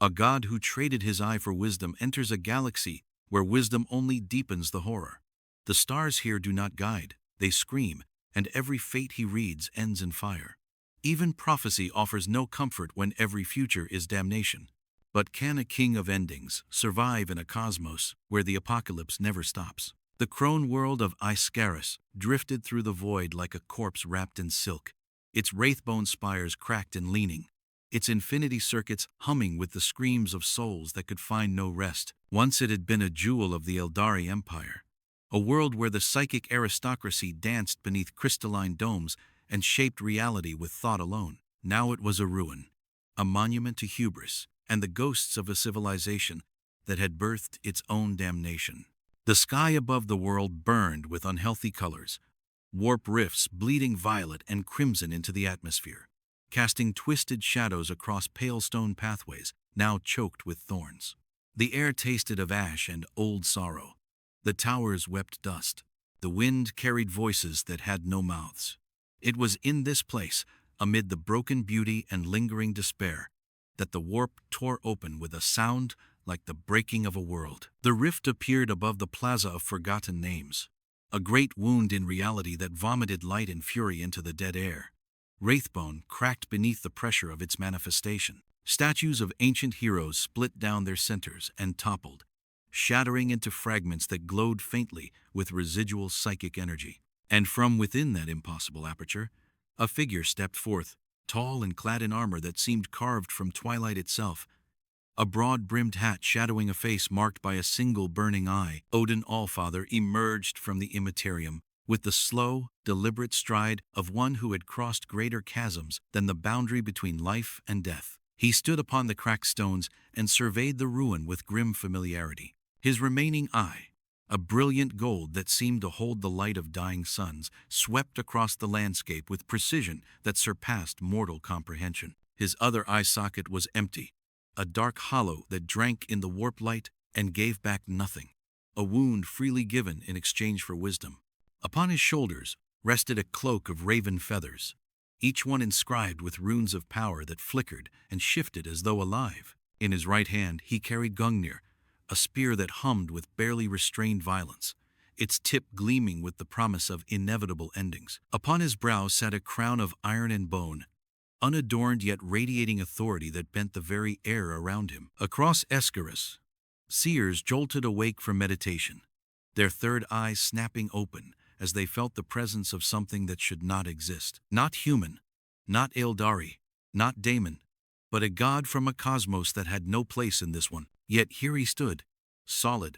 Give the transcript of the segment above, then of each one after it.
A god who traded his eye for wisdom enters a galaxy where wisdom only deepens the horror. The stars here do not guide, they scream, and every fate he reads ends in fire. Even prophecy offers no comfort when every future is damnation. But can a king of endings survive in a cosmos where the apocalypse never stops? The crone world of Iscaris drifted through the void like a corpse wrapped in silk, its wraithbone spires cracked and leaning, its infinity circuits humming with the screams of souls that could find no rest. Once it had been a jewel of the Eldari Empire, a world where the psychic aristocracy danced beneath crystalline domes and shaped reality with thought alone. Now it was a ruin, a monument to hubris, and the ghosts of a civilization that had birthed its own damnation. The sky above the world burned with unhealthy colors, warp rifts bleeding violet and crimson into the atmosphere, casting twisted shadows across pale stone pathways now choked with thorns. The air tasted of ash and old sorrow. The towers wept dust. The wind carried voices that had no mouths. It was in this place, amid the broken beauty and lingering despair, that the warp tore open with a sound like the breaking of a world. The rift appeared above the plaza of forgotten names, a great wound in reality that vomited light and fury into the dead air. Wraithbone cracked beneath the pressure of its manifestation. Statues of ancient heroes split down their centers and toppled, shattering into fragments that glowed faintly with residual psychic energy. And from within that impossible aperture, a figure stepped forth, tall and clad in armor that seemed carved from twilight itself, a broad-brimmed hat shadowing a face marked by a single burning eye. Odin All-Father emerged from the Imperium with the slow, deliberate stride of one who had crossed greater chasms than the boundary between life and death. He stood upon the cracked stones and surveyed the ruin with grim familiarity. His remaining eye, a brilliant gold that seemed to hold the light of dying suns, swept across the landscape with precision that surpassed mortal comprehension. His other eye socket was empty, a dark hollow that drank in the warp light and gave back nothing, a wound freely given in exchange for wisdom. Upon his shoulders rested a cloak of raven feathers, each one inscribed with runes of power that flickered and shifted as though alive. In his right hand he carried Gungnir, a spear that hummed with barely restrained violence, its tip gleaming with the promise of inevitable endings. Upon his brow sat a crown of iron and bone, unadorned yet radiating authority that bent the very air around him. Across Escaris, seers jolted awake from meditation, their third eyes snapping open as they felt the presence of something that should not exist. Not human, not Eldari, not daemon, but a god from a cosmos that had no place in this one. Yet here he stood, solid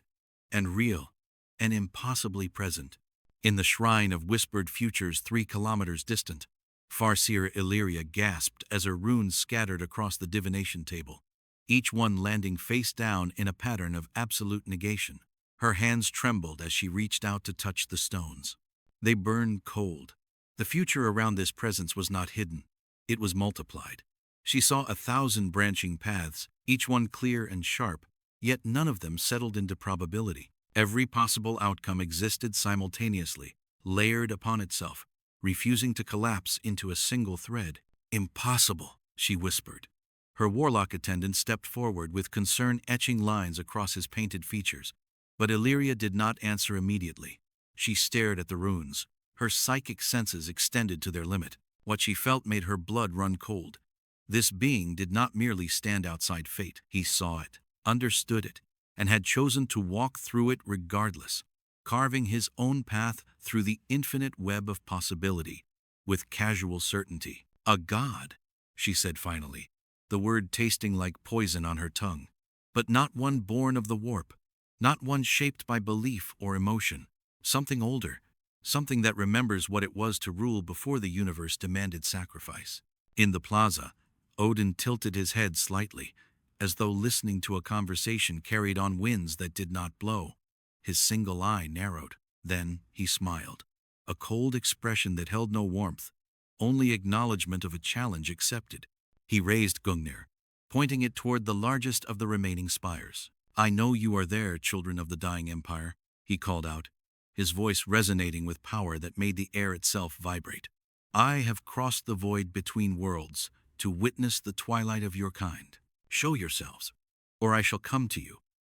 and real and impossibly present, in the shrine of whispered futures 3 kilometers distant. Farseer Illyria gasped as her runes scattered across the divination table, each one landing face down in a pattern of absolute negation. Her hands trembled as she reached out to touch the stones. They burned cold. The future around this presence was not hidden. It was multiplied. She saw 1,000 branching paths, each one clear and sharp, yet none of them settled into probability. Every possible outcome existed simultaneously, layered upon itself, refusing to collapse into a single thread. "Impossible," she whispered. Her warlock attendant stepped forward with concern etching lines across his painted features. But Illyria did not answer immediately. She stared at the runes, her psychic senses extended to their limit. What she felt made her blood run cold. This being did not merely stand outside fate. He saw it, understood it, and had chosen to walk through it regardless, carving his own path through the infinite web of possibility, with casual certainty. "A god," she said finally, the word tasting like poison on her tongue, but not one born of the warp, not one shaped by belief or emotion, something older, something that remembers what it was to rule before the universe demanded sacrifice. In the plaza, Odin tilted his head slightly, as though listening to a conversation carried on winds that did not blow. His single eye narrowed. Then he smiled, a cold expression that held no warmth, only acknowledgement of a challenge accepted. He raised Gungnir, pointing it toward the largest of the remaining spires. "I know you are there, children of the dying empire," he called out, his voice resonating with power that made the air itself vibrate. "I have crossed the void between worlds to witness the twilight of your kind. Show yourselves, or I shall come to you,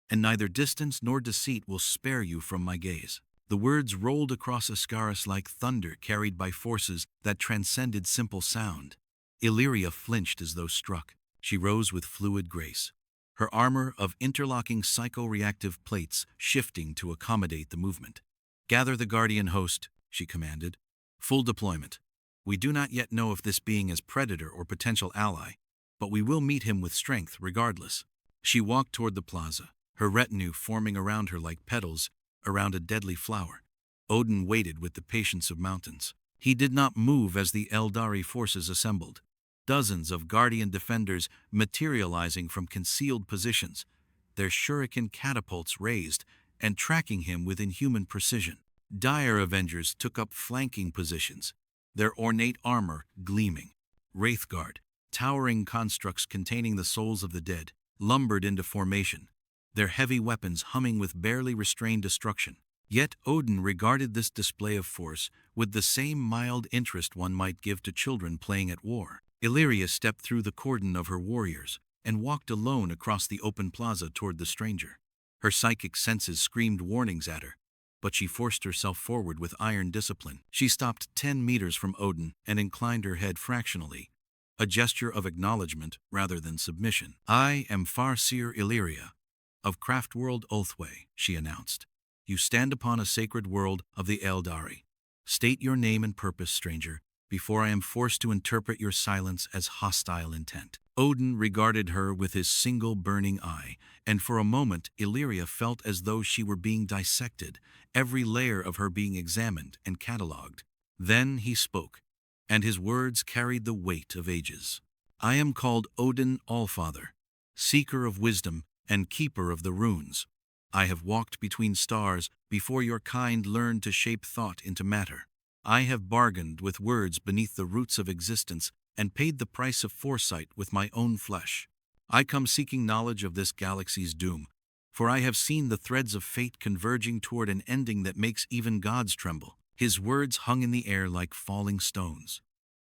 and neither distance nor deceit will spare you from my gaze." The words rolled across Ascaris like thunder carried by forces that transcended simple sound. Illyria flinched as though struck. She rose with fluid grace, her armor of interlocking psycho-reactive plates shifting to accommodate the movement. "Gather the guardian host," she commanded. "Full deployment. We do not yet know if this being is predator or potential ally, but we will meet him with strength regardless." She walked toward the plaza, her retinue forming around her like petals around a deadly flower. Odin waited with the patience of mountains. He did not move as the Eldari forces assembled, dozens of guardian defenders materializing from concealed positions, their shuriken catapults raised and tracking him with inhuman precision. Dire avengers took up flanking positions, their ornate armor gleaming. Wraithguard, towering constructs containing the souls of the dead, lumbered into formation, their heavy weapons humming with barely restrained destruction. Yet Odin regarded this display of force with the same mild interest one might give to children playing at war. Illyria stepped through the cordon of her warriors and walked alone across the open plaza toward the stranger. Her psychic senses screamed warnings at her, but she forced herself forward with iron discipline. She stopped 10 meters from Odin and inclined her head fractionally, a gesture of acknowledgement rather than submission. "I am Farseer Illyria, of Craftworld Oathway," she announced. "You stand upon a sacred world of the Eldari. State your name and purpose, stranger, before I am forced to interpret your silence as hostile intent." Odin regarded her with his single burning eye, and for a moment Illyria felt as though she were being dissected, every layer of her being examined and catalogued. Then he spoke, and his words carried the weight of ages. "I am called Odin All-Father, seeker of wisdom and keeper of the runes. I have walked between stars before your kind learned to shape thought into matter. I have bargained with words beneath the roots of existence and paid the price of foresight with my own flesh. I come seeking knowledge of this galaxy's doom, for I have seen the threads of fate converging toward an ending that makes even gods tremble." His words hung in the air like falling stones.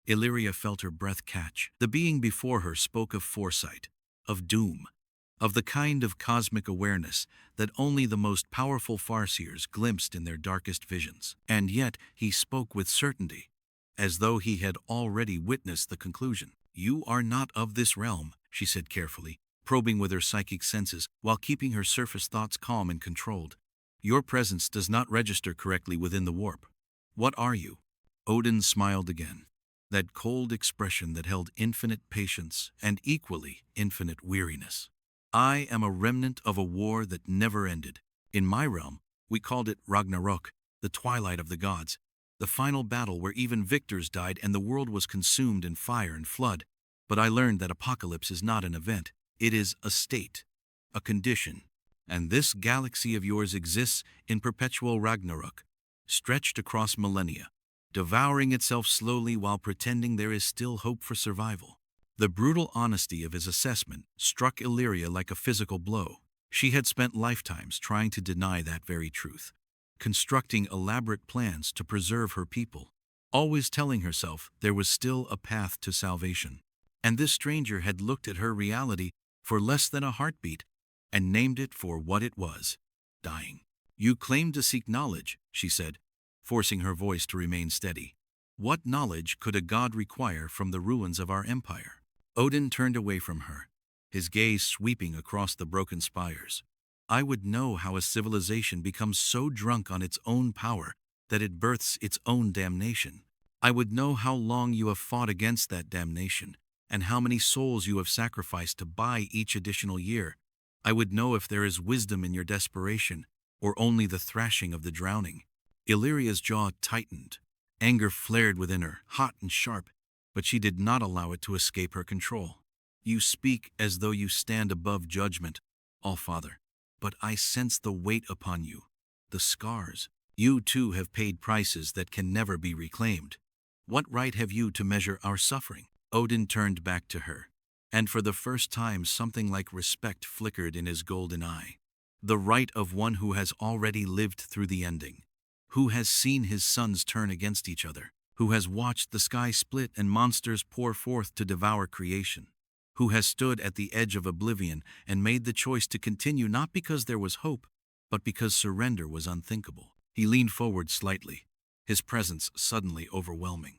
Illyria felt her breath catch. The being before her spoke of foresight, of doom, of the kind of cosmic awareness that only the most powerful Farseers glimpsed in their darkest visions. And yet he spoke with certainty, as though he had already witnessed the conclusion. "You are not of this realm," she said carefully, probing with her psychic senses while keeping her surface thoughts calm and controlled. "Your presence does not register correctly within the warp. What are you?" Odin smiled again, that cold expression that held infinite patience and equally infinite weariness. "I am a remnant of a war that never ended. In my realm, we called it Ragnarok, the twilight of the gods, the final battle where even victors died and the world was consumed in fire and flood. But I learned that apocalypse is not an event, it is a state, a condition. And this galaxy of yours exists in perpetual Ragnarok, stretched across millennia, devouring itself slowly while pretending there is still hope for survival." The brutal honesty of his assessment struck Illyria like a physical blow. She had spent lifetimes trying to deny that very truth, constructing elaborate plans to preserve her people, always telling herself there was still a path to salvation. And this stranger had looked at her reality for less than a heartbeat and named it for what it was: dying. "You claim to seek knowledge," she said, forcing her voice to remain steady. "What knowledge could a god require from the ruins of our empire?" Odin turned away from her, his gaze sweeping across the broken spires. "I would know how a civilization becomes so drunk on its own power that it births its own damnation. I would know how long you have fought against that damnation, and how many souls you have sacrificed to buy each additional year. I would know if there is wisdom in your desperation, or only the thrashing of the drowning." Illyria's jaw tightened. Anger flared within her, hot and sharp, but she did not allow it to escape her control. "You speak as though you stand above judgment, All-Father, but I sense the weight upon you, the scars. You too have paid prices that can never be reclaimed. What right have you to measure our suffering?" Odin turned back to her, and for the first time something like respect flickered in his golden eye. "The right of one who has already lived through the ending, who has seen his sons turn against each other, who has watched the sky split and monsters pour forth to devour creation, who has stood at the edge of oblivion and made the choice to continue not because there was hope, but because surrender was unthinkable. He leaned forward slightly, his presence suddenly overwhelming.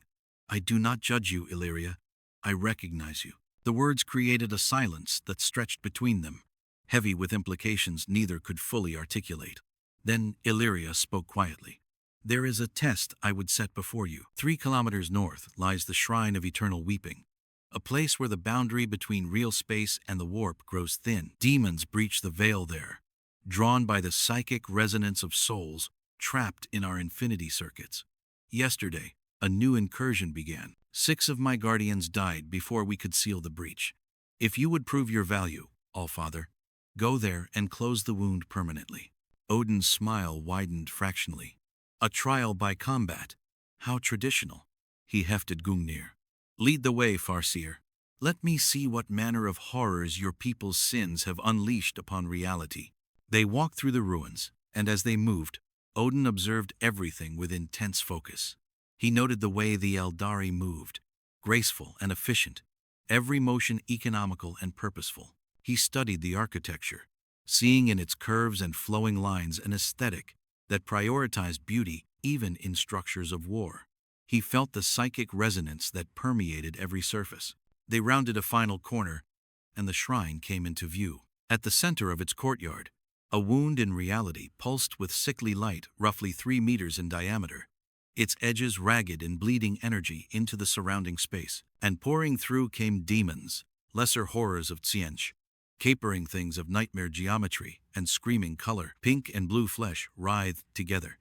"I do not judge you, Illyria. I recognize you." The words created a silence that stretched between them, heavy with implications neither could fully articulate. Then Illyria spoke quietly. "There is a test I would set before you. 3 kilometers north lies the Shrine of Eternal Weeping, a place where the boundary between real space and the warp grows thin. Demons breach the veil there, drawn by the psychic resonance of souls trapped in our infinity circuits. Yesterday, a new incursion began. 6 of my guardians died before we could seal the breach. If you would prove your value, All-Father, go there and close the wound permanently." Odin's smile widened fractionally. "A trial by combat. How traditional." He hefted Gungnir. "Lead the way, Farseer. Let me see what manner of horrors your people's sins have unleashed upon reality." They walked through the ruins, and as they moved, Odin observed everything with intense focus. He noted the way the Eldari moved, graceful and efficient, every motion economical and purposeful. He studied the architecture, seeing in its curves and flowing lines an aesthetic that prioritized beauty even in structures of war. He felt the psychic resonance that permeated every surface. They rounded a final corner, and the shrine came into view. At the center of its courtyard, a wound in reality pulsed with sickly light roughly 3 meters in diameter, its edges ragged in bleeding energy into the surrounding space. And pouring through came demons, lesser horrors of Tsiench, capering things of nightmare geometry and screaming color. Pink and blue flesh writhed together,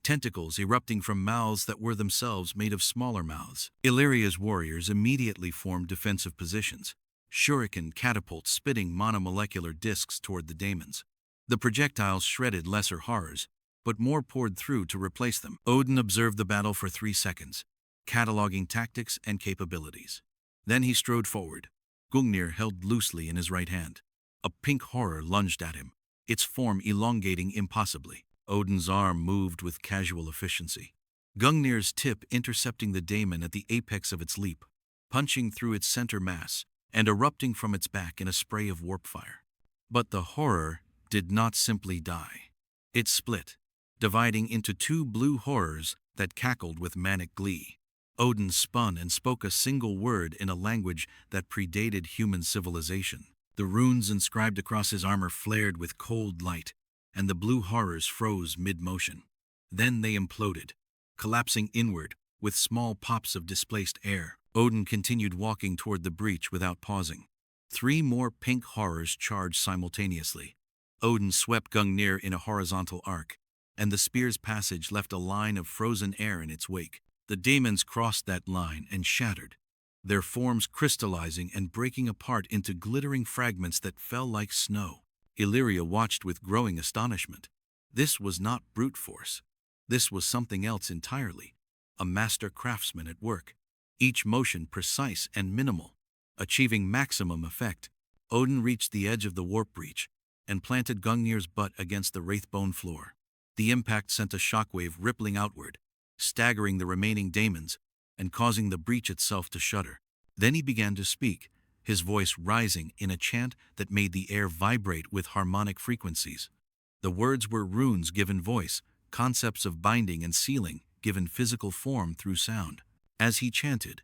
tentacles erupting from mouths that were themselves made of smaller mouths. Illyria's warriors immediately formed defensive positions, shuriken catapults spitting monomolecular discs toward the daemons. The projectiles shredded lesser horrors, but more poured through to replace them. Odin observed the battle for 3 seconds, cataloging tactics and capabilities. Then he strode forward, Gungnir held loosely in his right hand. A pink horror lunged at him, its form elongating impossibly. Odin's arm moved with casual efficiency, Gungnir's tip intercepting the daemon at the apex of its leap, punching through its center mass and erupting from its back in a spray of warp fire. But the horror did not simply die. It split, dividing into 2 blue horrors that cackled with manic glee. Odin spun and spoke a single word in a language that predated human civilization. The runes inscribed across his armor flared with cold light, and the blue horrors froze mid-motion. Then they imploded, collapsing inward with small pops of displaced air. Odin continued walking toward the breach without pausing. 3 more pink horrors charged simultaneously. Odin swept Gungnir in a horizontal arc, and the spear's passage left a line of frozen air in its wake. The daemons crossed that line and shattered, their forms crystallizing and breaking apart into glittering fragments that fell like snow. Illyria watched with growing astonishment. This was not brute force. This was something else entirely, a master craftsman at work, each motion precise and minimal, achieving maximum effect. Odin reached the edge of the warp breach and planted Gungnir's butt against the wraithbone floor. The impact sent a shockwave rippling outward, staggering the remaining daemons and causing the breach itself to shudder. Then he began to speak, his voice rising in a chant that made the air vibrate with harmonic frequencies. The words were runes given voice, concepts of binding and sealing given physical form through sound. As he chanted,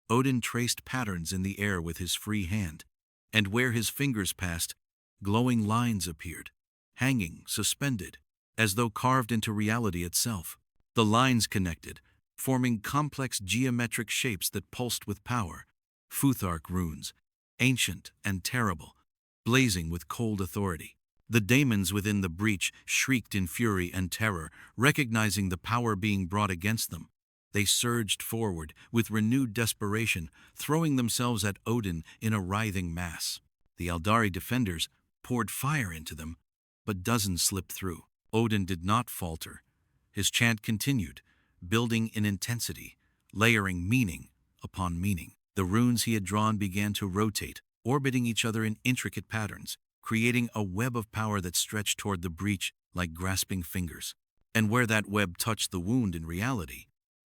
Odin traced patterns in the air with his free hand, and where his fingers passed, glowing lines appeared, hanging, suspended, as though carved into reality itself. The lines connected, forming complex geometric shapes that pulsed with power, Futhark runes, ancient and terrible, blazing with cold authority. The daemons within the breach shrieked in fury and terror, recognizing the power being brought against them. They surged forward with renewed desperation, throwing themselves at Odin in a writhing mass. The Eldari defenders poured fire into them, but dozens slipped through. Odin did not falter. His chant continued, building in intensity, layering meaning upon meaning. The runes he had drawn began to rotate, orbiting each other in intricate patterns, creating a web of power that stretched toward the breach like grasping fingers. And where that web touched the wound in reality,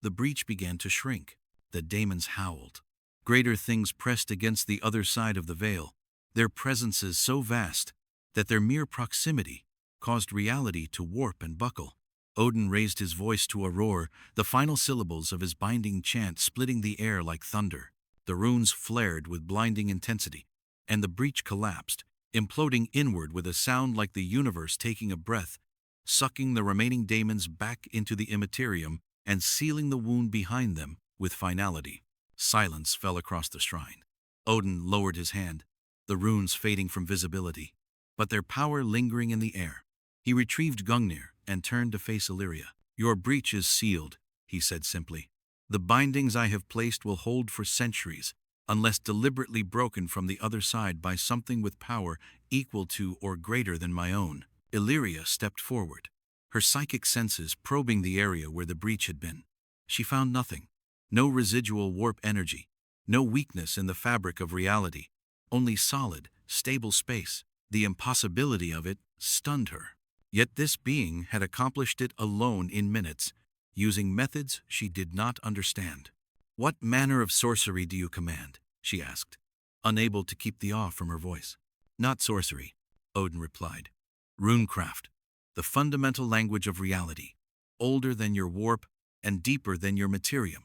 the breach began to shrink. The daemons howled, Greater things pressed against the other side of the veil, their presences so vast that their mere proximity caused reality to warp and buckle. Odin raised his voice to a roar, the final syllables of his binding chant splitting the air like thunder. The runes flared with blinding intensity, and the breach collapsed, imploding inward with a sound like the universe taking a breath, sucking the remaining daemons back into the Imperium and sealing the wound behind them with finality. Silence fell across the shrine. Odin lowered his hand, the runes fading from visibility, but their power lingering in the air. He retrieved Gungnir and turned to face Illyria. "Your breach is sealed," he said simply. "The bindings I have placed will hold for centuries, unless deliberately broken from the other side by something with power equal to or greater than my own." Illyria stepped forward, her psychic senses probing the area where the breach had been. She found nothing. No residual warp energy, no weakness in the fabric of reality, only solid, stable space. The impossibility of it stunned her. Yet this being had accomplished it alone in minutes, using methods she did not understand. "What manner of sorcery do you command?" she asked, unable to keep the awe from her voice. "Not sorcery," Odin replied. "Runecraft, the fundamental language of reality, older than your warp and deeper than your Mytherium.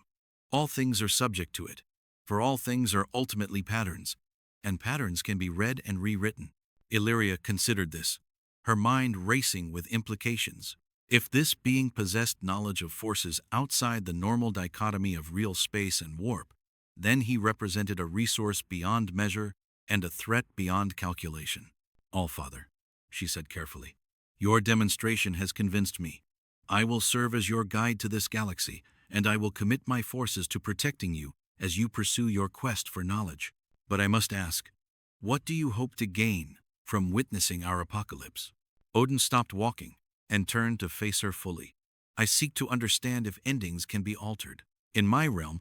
All things are subject to it, for all things are ultimately patterns, and patterns can be read and rewritten." Illyria considered this, her mind racing with implications. If this being possessed knowledge of forces outside the normal dichotomy of real space and warp, then he represented a resource beyond measure and a threat beyond calculation. "All-Father," she said carefully, "your demonstration has convinced me. I will serve as your guide to this galaxy, and I will commit my forces to protecting you as you pursue your quest for knowledge. But I must ask, what do you hope to gain from witnessing our apocalypse?" Odin stopped walking and turned to face her fully. "I seek to understand if endings can be altered. In my realm,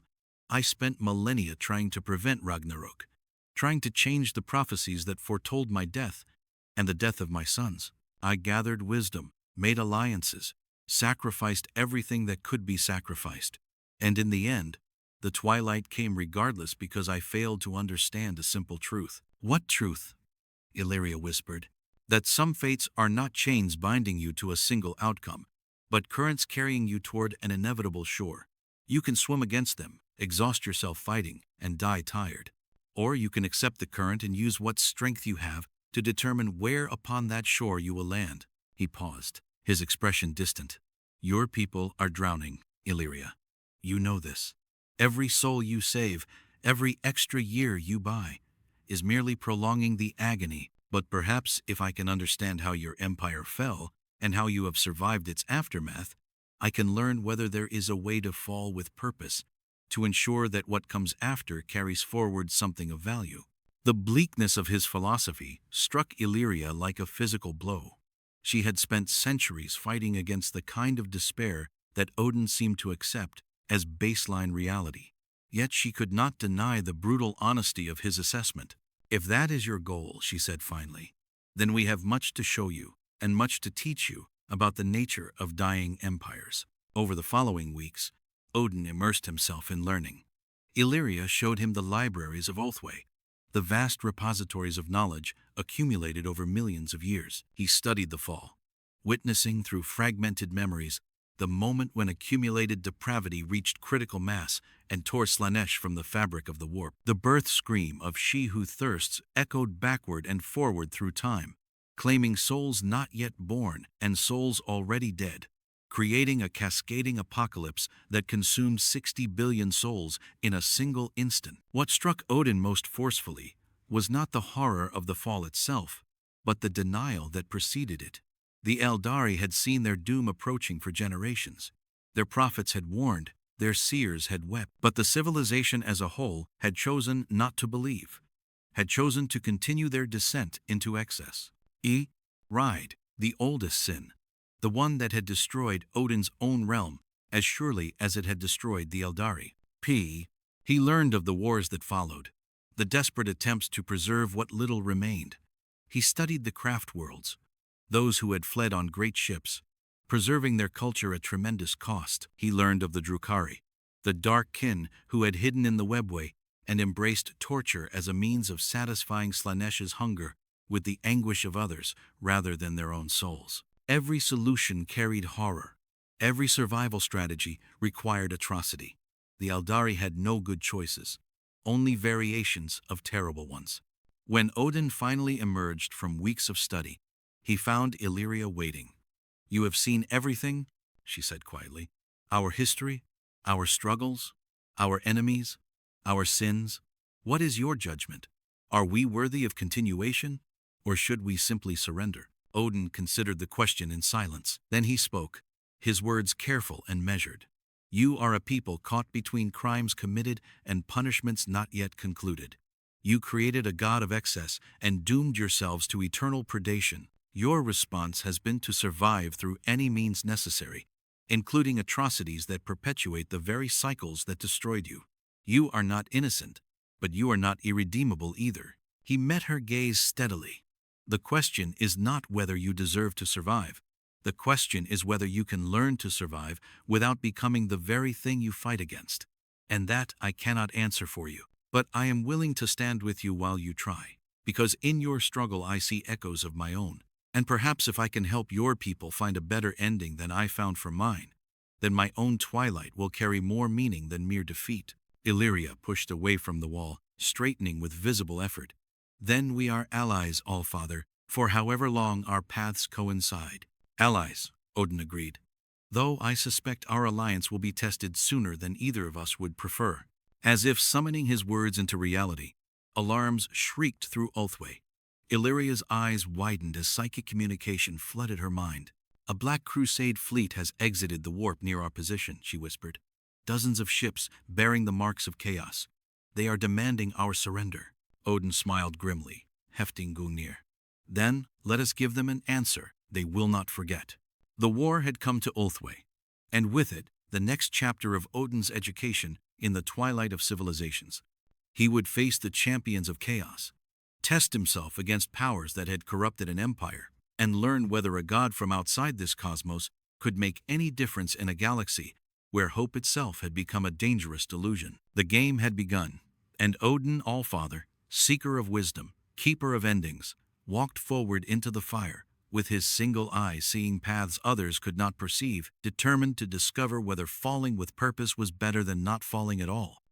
I spent millennia trying to prevent Ragnarok, trying to change the prophecies that foretold my death and the death of my sons. I gathered wisdom, made alliances, sacrificed everything that could be sacrificed. And in the end, the twilight came regardless because I failed to understand a simple truth." "What truth?" Illyria whispered. "That some fates are not chains binding you to a single outcome, but currents carrying you toward an inevitable shore. You can swim against them, exhaust yourself fighting, and die tired. Or you can accept the current and use what strength you have to determine where upon that shore you will land." He paused, his expression distant. "Your people are drowning, Illyria. You know this. Every soul you save, every extra year you buy, is merely prolonging the agony. But perhaps if I can understand how your empire fell and how you have survived its aftermath, I can learn whether there is a way to fall with purpose, to ensure that what comes after carries forward something of value." The bleakness of his philosophy struck Illyria like a physical blow. She had spent centuries fighting against the kind of despair that Odin seemed to accept as baseline reality. Yet she could not deny the brutal honesty of his assessment. "If that is your goal," she said finally, "then we have much to show you and much to teach you about the nature of dying empires." Over the following weeks, Odin immersed himself in learning. Illyria showed him the libraries of Oathway, the vast repositories of knowledge accumulated over millions of years. He studied the fall, witnessing through fragmented memories the moment when accumulated depravity reached critical mass and tore Slanesh from the fabric of the warp. The birth scream of she who thirsts echoed backward and forward through time, claiming souls not yet born and souls already dead, creating a cascading apocalypse that consumed 60 billion souls in a single instant. What struck Odin most forcefully was not the horror of the fall itself, but the denial that preceded it. The Eldari had seen their doom approaching for generations. Their prophets had warned, their seers had wept, but the civilization as a whole had chosen not to believe, had chosen to continue their descent into excess. Ride, the oldest sin, the one that had destroyed Odin's own realm as surely as it had destroyed the Eldari. He learned of the wars that followed, the desperate attempts to preserve what little remained. He studied the craft worlds, those who had fled on great ships, preserving their culture at tremendous cost. He learned of the Drukhari, the dark kin who had hidden in the webway, and embraced torture as a means of satisfying Slanesh's hunger with the anguish of others rather than their own souls. Every solution carried horror. Every survival strategy required atrocity. The Eldari had no good choices, only variations of terrible ones. When Odin finally emerged from weeks of study, he found Illyria waiting. "You have seen everything," she said quietly. "Our history, our struggles, our enemies, our sins. What is your judgment? Are we worthy of continuation, or should we simply surrender?" Odin considered the question in silence. Then he spoke, his words careful and measured. "You are a people caught between crimes committed and punishments not yet concluded. You created a god of excess and doomed yourselves to eternal predation. Your response has been to survive through any means necessary, including atrocities that perpetuate the very cycles that destroyed you. You are not innocent, but you are not irredeemable either." He met her gaze steadily. "The question is not whether you deserve to survive. The question is whether you can learn to survive without becoming the very thing you fight against. And that I cannot answer for you. But I am willing to stand with you while you try, because in your struggle I see echoes of my own. And perhaps if I can help your people find a better ending than I found for mine, then my own twilight will carry more meaning than mere defeat." Illyria pushed away from the wall, straightening with visible effort. "Then we are allies, All-Father, for however long our paths coincide." "Allies," Odin agreed, "though I suspect our alliance will be tested sooner than either of us would prefer." As if summoning his words into reality, alarms shrieked through Ulthwé. Illyria's eyes widened as psychic communication flooded her mind. "A Black Crusade fleet has exited the warp near our position," she whispered. "Dozens of ships bearing the marks of chaos. They are demanding our surrender." Odin smiled grimly, hefting Gungnir. "Then let us give them an answer they will not forget." The war had come to Ulthwé, and with it, the next chapter of Odin's education in the twilight of civilizations. He would face the champions of chaos, test himself against powers that had corrupted an empire, and learn whether a god from outside this cosmos could make any difference in a galaxy where hope itself had become a dangerous delusion. The game had begun, and Odin, All-Father, seeker of wisdom, keeper of endings, walked forward into the fire, with his single eye seeing paths others could not perceive, determined to discover whether falling with purpose was better than not falling at all.